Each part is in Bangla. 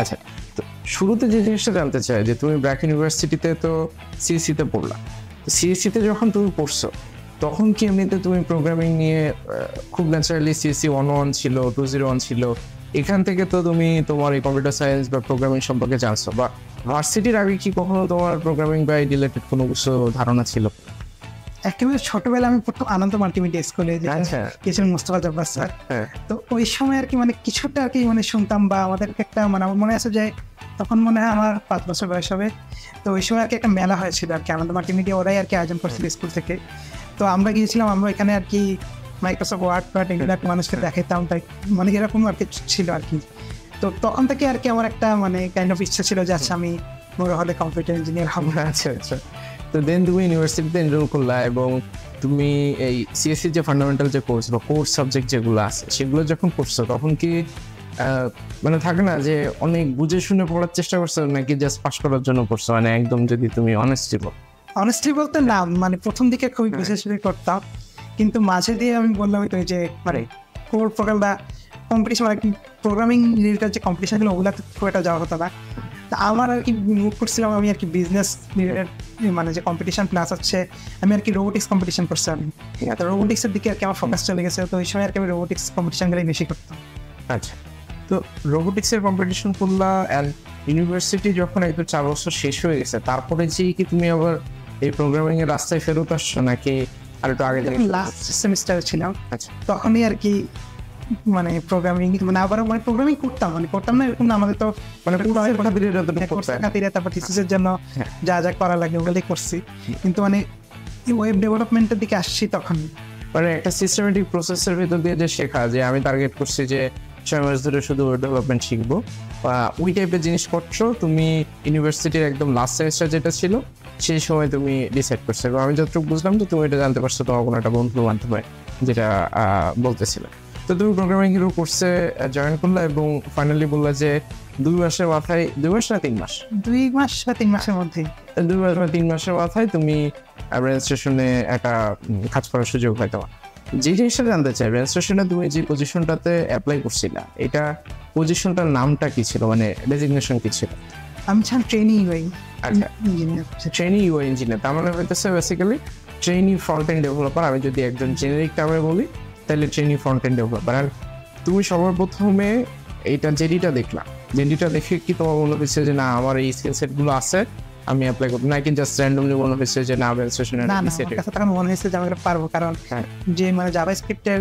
আচ্ছা, তো শুরুতে যে জিনিসটা জানতে চাই যে তুমি ব্র্যাক ইউনিভার্সিটিতে তো সিএসসিতে পড়লা, তো সিএসসিতে যখন তুমি পড়ছো তখন কি এমনিতে তুমি প্রোগ্রামিং নিয়ে খুব ন্যাচারালি সিএসসি 101 ছিল, 201 ছিল, এখান থেকে তো তুমি তোমার এই কম্পিউটার সায়েন্স বা প্রোগ্রামিং সম্পর্কে জানছো, বা ভার্সিটির আগে কি কখনো তোমার প্রোগ্রামিং বা রিলেটেড কোনো কিছু ধারণা ছিল? একেবারে ছোটবেলায় আমি পড়তাম আনন্দ মাল্টিমিডিয়া স্কুলে, কিছু মোস্তফা জব্বার স্যার। তো ওই সময় আর কি মানে কিছুটা আর কি মানে শুনতাম, বা আমাদেরকে একটা মানে আমার মনে আছে যে তখন মনে হয় আমার 5 বছর বয়স হবে। তো ওই সময় আর কি একটা মেলা হয়েছিল আর কি, আনন্দ মাল্টিমিডিয়া ওরাই আর কি আয়োজন করছিল স্কুল থেকে। তো আমরা গিয়েছিলাম, আমরা এখানে আর কি মাইক্রোসফট ওয়ার্ড এগুলো মানুষকে দেখাতাম, তাই মানে এরকম আর কি ছিল আর কি। তো তখন থেকে আর কি আমার একটা মানে কাইন্ড অফ ইচ্ছা ছিল যে আচ্ছা আমি বড় হলে কম্পিউটার ইঞ্জিনিয়ার হবো। আচ্ছা আচ্ছা। তো দেন তুমি ইউনিভার্সিটিতে এনরোল করলা এবং তুমি এই সিএসসি যে ফান্ডামেন্টাল যে কোর্স বা কোর্স সাবজেক্ট যেগুলো আছে সেগুলো যখন পড়ছো তখন কি মানে থাকে না যে অনেক বুঝে শুনে পড়ার চেষ্টা করছো নাকি জাস্ট পাস করার জন্য পড়ছো? মানে একদম যদি তুমি অনেস্টলি বলতে না, মানে প্রথম দিকে খুবই বুঝে শুনে করতাম, কিন্তু মাঝে দিয়ে আমি বললাম তো যে মানে কোর প্রোগ্রাম বা কম্পিটিশন মানে প্রোগ্রামিং রিলেটেড যে কম্পিটিশনগুলো ওগুলোতে খুব একটা যাওয়া হতো না। তা আমার আর কি মুভ করছিলাম আমি আর কি বিজনেস রিলেটেড মানে যে কম্পিটিশন প্লাস হচ্ছে আমি আর কি রোবোটিক্স কম্পিটিশন করছি আমি। তো রোবোটিক্সের দিকে আর কি আমার ফোকাস চলে গেছে, তো ওই সময় আর কি আমি রোবোটিক্স কম্পিটিশনগুলোই বেশি করতাম। আচ্ছা, তো রোবোটিক্সের কম্পিটিশন করলা অ্যান্ড ইউনিভার্সিটি যখন একটু 4 বছর শেষ হয়ে গেছে তারপরে যেই কি তুমি আবার এই প্রোগ্রামিং এর রাস্তায় ফেরত আসছো নাকি আর একটু আগে? লাস্ট সেমিস্টারে ছিলাম, আচ্ছা তখনই আর কি মানে প্রোগ্রামিং মানে আবার মানে প্রোগ্রামিং করতাম না এরকম না, আমাদের তো মানে তারপর থিসিসের জন্য যা যা করা লাগে ওগুলোই করছি, কিন্তু মানে ওয়েব ডেভেলপমেন্টের দিকে আসছি তখন। মানে একটা সিস্টেমেটিক প্রসেসের ভিতর দিয়ে যে শেখা, যে আমি টার্গেট করছি যে 6 মাস ধরে শুধু ওয়েব ডেভেলপমেন্ট শিখবো, বা ওই টাইপের জিনিস করছো তুমি ইউনিভার্সিটির একদম লাস্ট সেমিস্টার যেটা ছিল সেই সময় তুমি ডিসাইড করছো। এবং আমি যতটুকু বুঝলাম যে তুমি এটা জানতে পারছো তোমার কোনো একটা বন্ধুর মাধ্যমে যেটা বলতেছিল। তো তুমি প্রোগ্রামিং হিরো কোর্সে জয়েন করলা এবং ফাইনালি বললা যে 2 মাসের মাথায়, 2 মাস না 3 মাস, 2 মাস বা 3 মাসের মধ্যে, 2 মাস বা 3 মাসের মাথায় তুমি রেজিস্ট্রেশনে একটা কাজ করার সুযোগ হয় তোমার। যে জিনিসটা জানতে চাই, রেজিস্ট্রেশনে তুমি যে পজিশনটাতে অ্যাপ্লাই করছিলা এটা পজিশনটার নামটা কি ছিল, মানে ডেজিগনেশন কি ছিল? আমি ছিলাম ট্রেনি ইউআই। আচ্ছা, ট্রেনি ইউআই ইঞ্জিনিয়ার, তার মানে হইতেছে basically trainee front end developer. আমি যদি একজন জেনারিক টার্মে বলি তাহলে ট্রেনি ফ্রন্ট এন্ড ডেভেলপার। আর তুমি সবার প্রথমে এইটা জেডিটা দেখলা, জেডিটা দেখে কি তোমার মনে হয়েছে যে না আমার এই স্কিল সেটগুলো আছে আমি অ্যাপ্লাই করব, নাকি জাস্ট র্যান্ডমলি মনে হয়েছে যে না রেজিস্ট্রেশনে তখন মনে হয়েছে যে আমি পারবো, কারণ যে মানে জাভাস্ক্রিপ্টের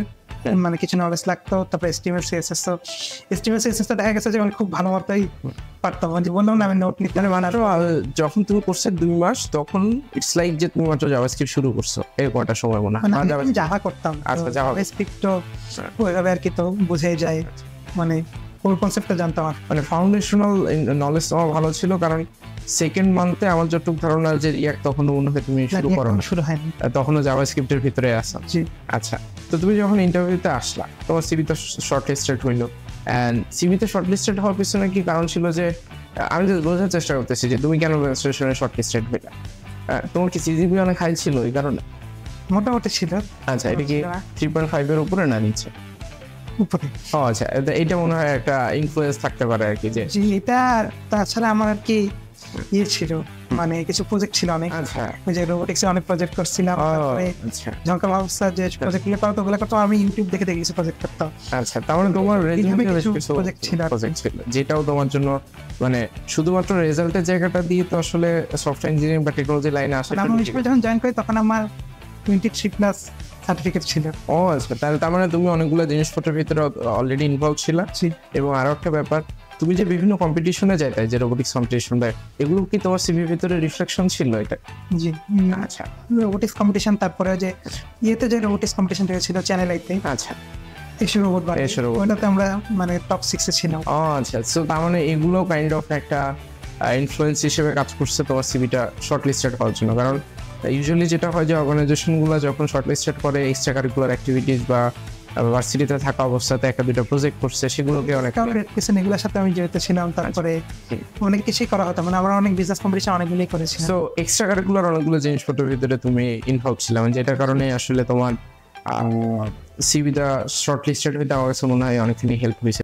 মানে কিছু নলেজ লাগতো, তারপরে HTML CSS তো দেখা গেছে যে আমি খুব ভালো মতোই পারতাম, বললাম না আমি নোট নিতে বানাতো। যখন তুমি করছো 2 মাস তখন ইটস লাইক যে তুমি মাত্র জাভাস্ক্রিপ্ট শুরু করছো, এই কয়টা সময় মনে হয় আমি জাভা করতাম। আচ্ছা, জাভাস্ক্রিপ্ট তো ওইভাবে আর কি তো বুঝেই যায়, মানে ওর কনসেপ্টটা জানতাম। মানে ফাউন্ডেশনাল নলেজ তোমার ভালো ছিল, কারণ সেকেন্ড মান্থে আমার যতটুকু ধারণা যে রিয়াক্ট তখনও মনে হয় তুমি শুরু হয়নি, তখনও জাভাস্ক্রিপ্টের ভিতরে আসা। আচ্ছা, তো তুমি যখন ইন্টারভিউতে আসলা তোমার সিভিতে শর্ট লিস্টেড হইলো, অ্যান্ড সিভিতে শর্ট লিস্টেড হওয়ার পিছনে কি কারণ ছিল? যে আমি বোঝার চেষ্টা করতেছি যে তুমি কেন রেজিস্ট্রেশনে শর্ট লিস্টেড হইলা, তোমার কি সিজিপিএ অনেক হাই ছিল এই কারণে? মোটামুটি ছিল। আচ্ছা, এটা কি 3.5 এর উপরে না নিচে? উপরে। ও আচ্ছা, এটা মনে হয় একটা ইনফ্লুয়েন্স থাকতে পারে আর কি। যে এটা তাছাড়া আমার আর কি ইয়ে ছিল, মানে কিছু প্রজেক্ট ছিল অনেক। আচ্ছা, ওই যে রোবোটিক্সে অনেক প্রজেক্ট করছিলাম, ঝঙ্কার ব্যবস্থা যে প্রজেক্টগুলো করতো ওগুলো করতো আমি ইউটিউব দেখে কিছু প্রজেক্ট করতাম। আচ্ছা, তার মানে তোমার রেজাল্টে কিছু প্রজেক্ট ছিল, যেটাও তোমার জন্য মানে শুধুমাত্র রেজাল্টের জায়গাটা দিয়ে তো আসলে সফটওয়্যার ইঞ্জিনিয়ারিং বা টেকনোলজি লাইনে আসা। আমি যখন জয়েন করি তখন আমার 23+ সার্টিফিকেট ছিল। ও আচ্ছা, তার মানে তুমি অনেকগুলো জিনিসপত্রের ভিতরে অলরেডি ইনভলভ ছিল। এবং আরো একটা ব্যাপার, তুমি যে বিভিন্ন কম্পিটিশনে যাইতে, যে রোবোটিক্স কম্পিটিশন বা এগুলো কি তোমার সিভির ভিতরে রিফ্লেকশন ছিল এটা? জি, আচ্ছা, রোবোটিক্স কম্পিটিশন, তারপরে যে ইয়েতে যে রোবোটিক্স কম্পিটিশন ছিল চ্যানেল আইতে। আচ্ছা, ওটাতে আমরা মানে টপ 6 এ ছিলাম। ও আচ্ছা, সো তার মানে এগুলো কাইন্ড অফ একটা ইনফ্লুয়েন্স হিসেবে কাজ করছে তোমার সিভিটা শর্ট লিস্টেড হওয়ার জন্য। কারণ ইউজুয়ালি যেটা হয় যে অর্গানাইজেশনগুলো যখন শর্ট লিস্টেড করে এক্সট্রা কারিকুলার অ্যাক্টিভিটিস বা ভার্সিটিতে থাকা অবস্থাতে 1-2টা প্রজেক্ট করছে, সেগুলোকে অনেক এগুলোর সাথে আমি জড়িত ছিলাম। তারপরে অনেক কিছুই করা হতো, মানে আমরা অনেক বিজনেস কম্পিটিশন অনেকগুলোই করেছি। সো এক্সট্রা কারিকুলার অনেকগুলো জিনিসপত্রের ভিতরে তুমি ইনভলভ ছিলাম, যেটার কারণে আসলে তোমার সিভিটা শর্ট লিস্টেড হইতে আমার কাছে মনে হয় অনেকখানি হেল্প হয়েছে।